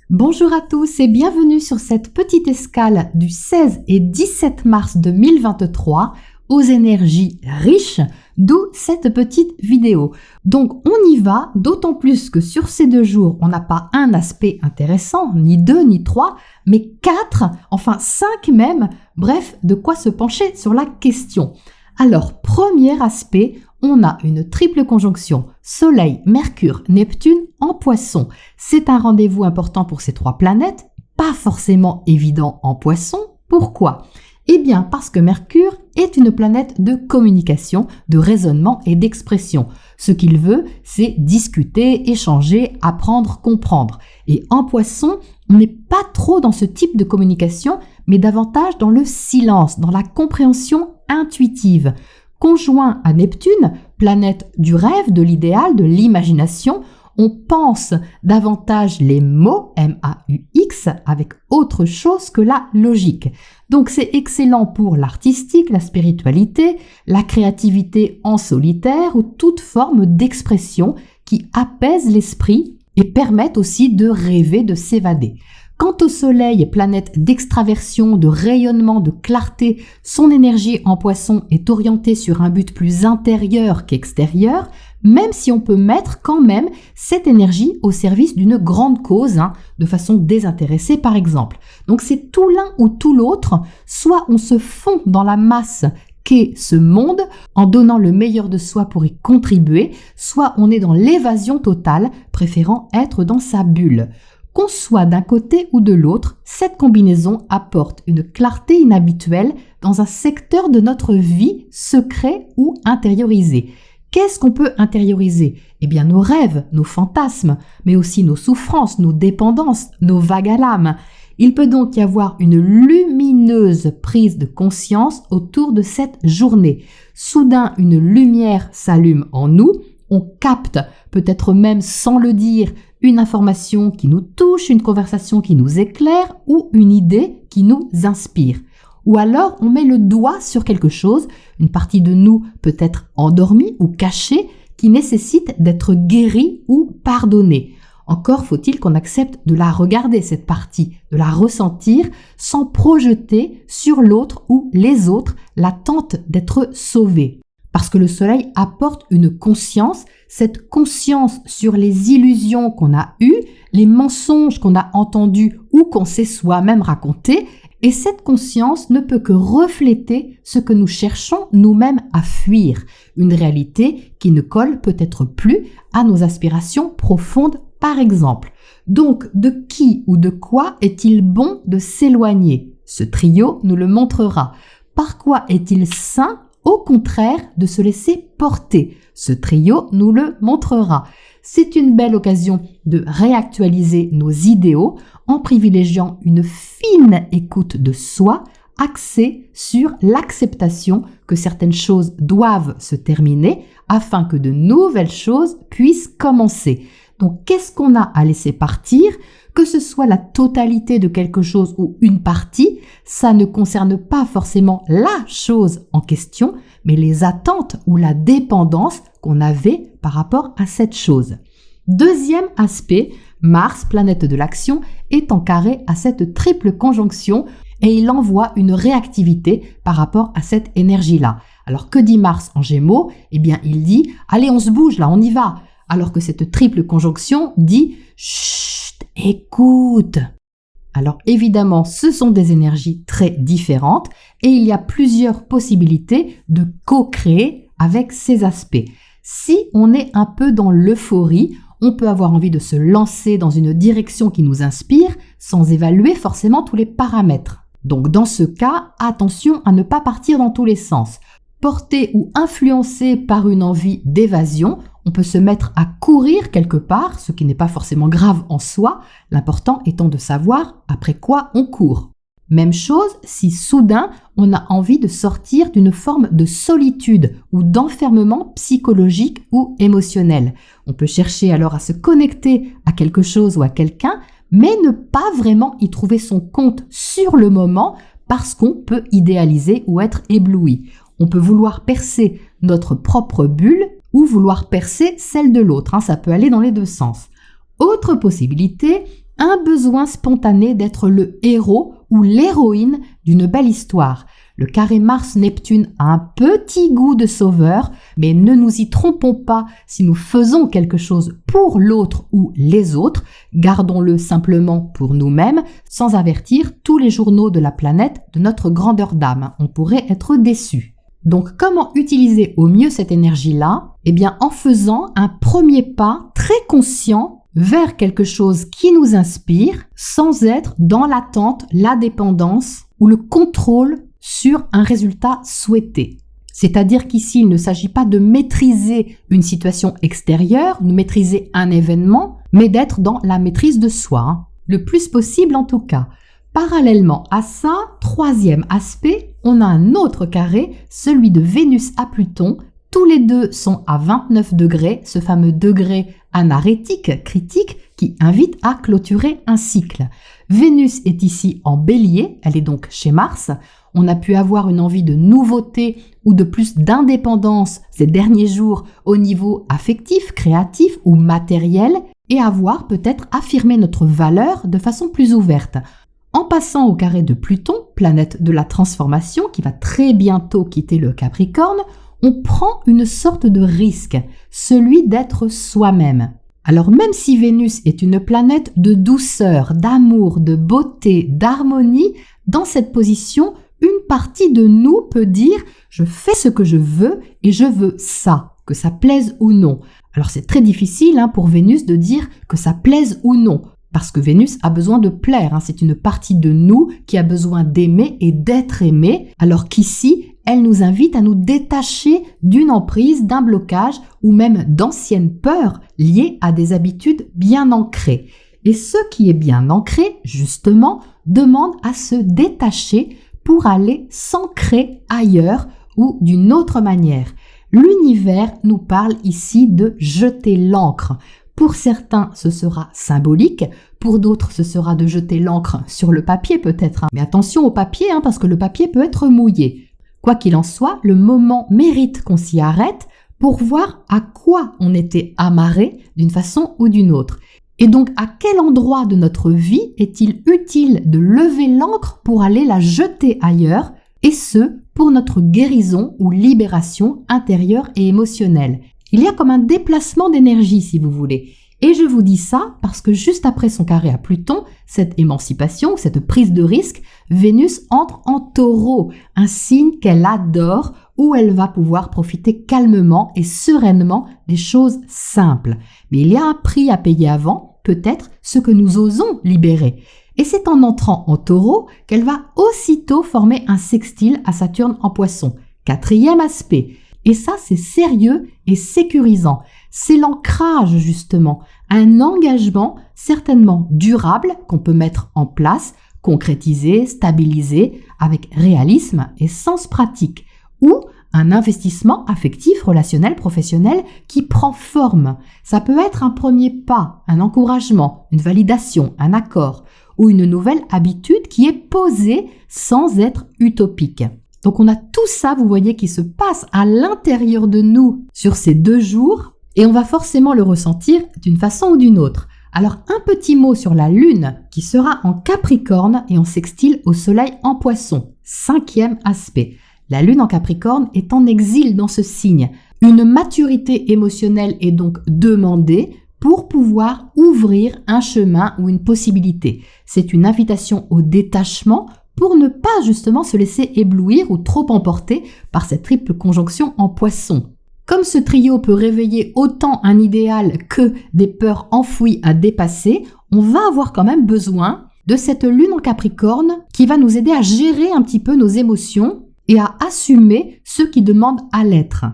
Bonjour à tous et bienvenue sur cette petite escale du 16 et 17 mars 2023 aux énergies riches, d'où cette petite vidéo. Donc on y va, d'autant plus que sur ces 2 jours, on n'a pas un aspect intéressant, ni 2, ni 3, mais 4, enfin 5 même, bref, de quoi se pencher sur la question. Alors, premier aspect, on a une triple conjonction Soleil, Mercure, Neptune en Poisson. C'est un rendez-vous important pour ces 3 planètes, pas forcément évident en Poisson. Pourquoi ? Eh bien, parce que Mercure est une planète de communication, de raisonnement et d'expression. Ce qu'il veut, c'est discuter, échanger, apprendre, comprendre. Et en Poisson, on n'est pas trop dans ce type de communication, mais davantage dans le silence, dans la compréhension intuitive. Conjoint à Neptune, planète du rêve, de l'idéal, de l'imagination, on pense davantage les mots, M-A-U-X, avec autre chose que la logique. Donc c'est excellent pour l'artistique, la spiritualité, la créativité en solitaire ou toute forme d'expression qui apaise l'esprit et permettent aussi de rêver, de s'évader. Quant au Soleil, planète d'extraversion, de rayonnement, de clarté, son énergie en Poisson est orientée sur un but plus intérieur qu'extérieur, même si on peut mettre quand même cette énergie au service d'une grande cause, de façon désintéressée par exemple. Donc c'est tout l'un ou tout l'autre, soit on se fond dans la masse qu'est ce monde en donnant le meilleur de soi pour y contribuer, soit on est dans l'évasion totale, préférant être dans sa bulle. Qu'on soit d'un côté ou de l'autre, cette combinaison apporte une clarté inhabituelle dans un secteur de notre vie secret ou intériorisé. Qu'est-ce qu'on peut intérioriser ? Eh bien nos rêves, nos fantasmes, mais aussi nos souffrances, nos dépendances, nos vagues à l'âme. Il peut donc y avoir une lumineuse prise de conscience autour de cette journée. Soudain, une lumière s'allume en nous, on capte, peut-être même sans le dire, une information qui nous touche, une conversation qui nous éclaire ou une idée qui nous inspire. Ou alors on met le doigt sur quelque chose, une partie de nous peut être endormie ou cachée, qui nécessite d'être guérie ou pardonnée. Encore faut-il qu'on accepte de la regarder, cette partie, de la ressentir sans projeter sur l'autre ou les autres l'attente d'être sauvé. Parce que le Soleil apporte une conscience, cette conscience sur les illusions qu'on a eues, les mensonges qu'on a entendus ou qu'on s'est soi-même racontés, et cette conscience ne peut que refléter ce que nous cherchons nous-mêmes à fuir, une réalité qui ne colle peut-être plus à nos aspirations profondes par exemple. Donc, de qui ou de quoi est-il bon de s'éloigner ? Ce trio nous le montrera. Par quoi est-il sain ? Au contraire, de se laisser porter. Ce trio nous le montrera. C'est une belle occasion de réactualiser nos idéaux en privilégiant une fine écoute de soi axée sur l'acceptation que certaines choses doivent se terminer afin que de nouvelles choses puissent commencer. Donc, qu'est-ce qu'on a à laisser partir ? Que ce soit la totalité de quelque chose ou une partie, ça ne concerne pas forcément la chose en question, mais les attentes ou la dépendance qu'on avait par rapport à cette chose. Deuxième aspect, Mars, planète de l'action, est en carré à cette triple conjonction et il envoie une réactivité par rapport à cette énergie-là. Alors que dit Mars en Gémeaux ? Eh bien, il dit « Allez, on se bouge là, on y va !» Alors que cette triple conjonction dit « Chut, écoute !» Alors évidemment, ce sont des énergies très différentes et il y a plusieurs possibilités de co-créer avec ces aspects. Si on est un peu dans l'euphorie, on peut avoir envie de se lancer dans une direction qui nous inspire sans évaluer forcément tous les paramètres. Donc dans ce cas, attention à ne pas partir dans tous les sens. Porté ou influencé par une envie d'évasion, on peut se mettre à courir quelque part, ce qui n'est pas forcément grave en soi, l'important étant de savoir après quoi on court. Même chose si soudain on a envie de sortir d'une forme de solitude ou d'enfermement psychologique ou émotionnel. On peut chercher alors à se connecter à quelque chose ou à quelqu'un, mais ne pas vraiment y trouver son compte sur le moment parce qu'on peut idéaliser ou être ébloui. On peut vouloir percer notre propre bulle ou vouloir percer celle de l'autre. Ça peut aller dans les deux sens. Autre possibilité, un besoin spontané d'être le héros ou l'héroïne d'une belle histoire. Le carré Mars-Neptune a un petit goût de sauveur, mais ne nous y trompons pas, si nous faisons quelque chose pour l'autre ou les autres, gardons-le simplement pour nous-mêmes, sans avertir tous les journaux de la planète de notre grandeur d'âme. On pourrait être déçus. Donc, comment utiliser au mieux cette énergie-là? Eh bien, en faisant un premier pas très conscient vers quelque chose qui nous inspire, sans être dans l'attente, la dépendance ou le contrôle sur un résultat souhaité. C'est-à-dire qu'ici, il ne s'agit pas de maîtriser une situation extérieure, de maîtriser un événement, mais d'être dans la maîtrise de soi, le plus possible en tout cas. Parallèlement à ça, troisième aspect, on a un autre carré, celui de Vénus à Pluton. Tous les deux sont à 29 degrés, ce fameux degré anarétique, critique, qui invite à clôturer un cycle. Vénus est ici en Bélier, elle est donc chez Mars. On a pu avoir une envie de nouveauté ou de plus d'indépendance ces derniers jours au niveau affectif, créatif ou matériel et avoir peut-être affirmé notre valeur de façon plus ouverte. En passant au carré de Pluton, planète de la transformation qui va très bientôt quitter le Capricorne, on prend une sorte de risque, celui d'être soi-même. Alors même si Vénus est une planète de douceur, d'amour, de beauté, d'harmonie, dans cette position, une partie de nous peut dire « je fais ce que je veux et je veux ça », que ça plaise ou non. Alors c'est très difficile pour Vénus de dire que ça plaise ou non, parce que Vénus a besoin de plaire, c'est une partie de nous qui a besoin d'aimer et d'être aimée, alors qu'ici, elle nous invite à nous détacher d'une emprise, d'un blocage ou même d'anciennes peurs liées à des habitudes bien ancrées. Et ce qui est bien ancré, justement, demande à se détacher pour aller s'ancrer ailleurs ou d'une autre manière. L'univers nous parle ici de jeter l'encre. Pour certains, ce sera symbolique, pour d'autres, ce sera de jeter l'encre sur le papier peut-être. Mais attention au papier, parce que le papier peut être mouillé. Quoi qu'il en soit, le moment mérite qu'on s'y arrête pour voir à quoi on était amarré d'une façon ou d'une autre. Et donc, à quel endroit de notre vie est-il utile de lever l'encre pour aller la jeter ailleurs, et ce, pour notre guérison ou libération intérieure et émotionnelle. Il y a comme un déplacement d'énergie, si vous voulez. Et je vous dis ça parce que juste après son carré à Pluton, cette émancipation, cette prise de risque, Vénus entre en Taureau, un signe qu'elle adore, où elle va pouvoir profiter calmement et sereinement des choses simples. Mais il y a un prix à payer avant, peut-être ce que nous osons libérer. Et c'est en entrant en Taureau qu'elle va aussitôt former un sextile à Saturne en Poisson. Quatrième aspect. Et ça, c'est sérieux et sécurisant. C'est l'ancrage, justement, un engagement certainement durable qu'on peut mettre en place, concrétiser, stabiliser avec réalisme et sens pratique, ou un investissement affectif, relationnel, professionnel qui prend forme. Ça peut être un premier pas, un encouragement, une validation, un accord, ou une nouvelle habitude qui est posée sans être utopique. Donc on a tout ça, vous voyez, qui se passe à l'intérieur de nous sur ces 2 jours et on va forcément le ressentir d'une façon ou d'une autre. Alors un petit mot sur la Lune qui sera en Capricorne et en sextile au Soleil en Poisson. 5e aspect. La Lune en Capricorne est en exil dans ce signe. Une maturité émotionnelle est donc demandée pour pouvoir ouvrir un chemin ou une possibilité. C'est une invitation au détachement pour ne pas justement se laisser éblouir ou trop emporter par cette triple conjonction en Poisson. Comme ce trio peut réveiller autant un idéal que des peurs enfouies à dépasser, on va avoir quand même besoin de cette Lune en Capricorne qui va nous aider à gérer un petit peu nos émotions et à assumer ce qui demande à l'être.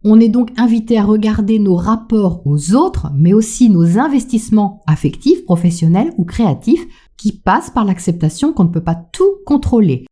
On est donc invité à regarder nos rapports aux autres, mais aussi nos investissements affectifs, professionnels ou créatifs qui passent par l'acceptation qu'on ne peut pas tout contrôler.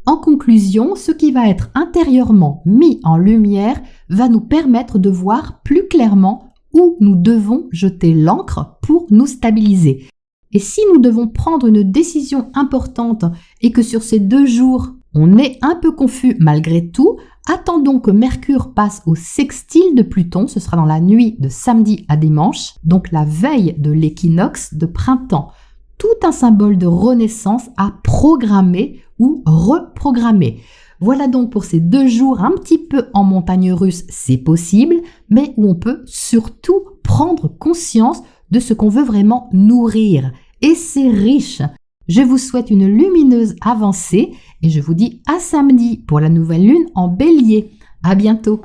En conclusion, ce qui va être intérieurement mis en lumière va nous permettre de voir plus clairement où nous devons jeter l'encre pour nous stabiliser. Et si nous devons prendre une décision importante et que sur ces 2 jours, on est un peu confus malgré tout, attendons que Mercure passe au sextile de Pluton, ce sera dans la nuit de samedi à dimanche, donc la veille de l'équinoxe de printemps. tout un symbole de renaissance à programmer ou reprogrammer. Voilà donc pour ces 2 jours un petit peu en montagne russe, c'est possible, mais où on peut surtout prendre conscience de ce qu'on veut vraiment nourrir. Et c'est riche. Je vous souhaite une lumineuse avancée et je vous dis à samedi pour la nouvelle lune en Bélier. À bientôt.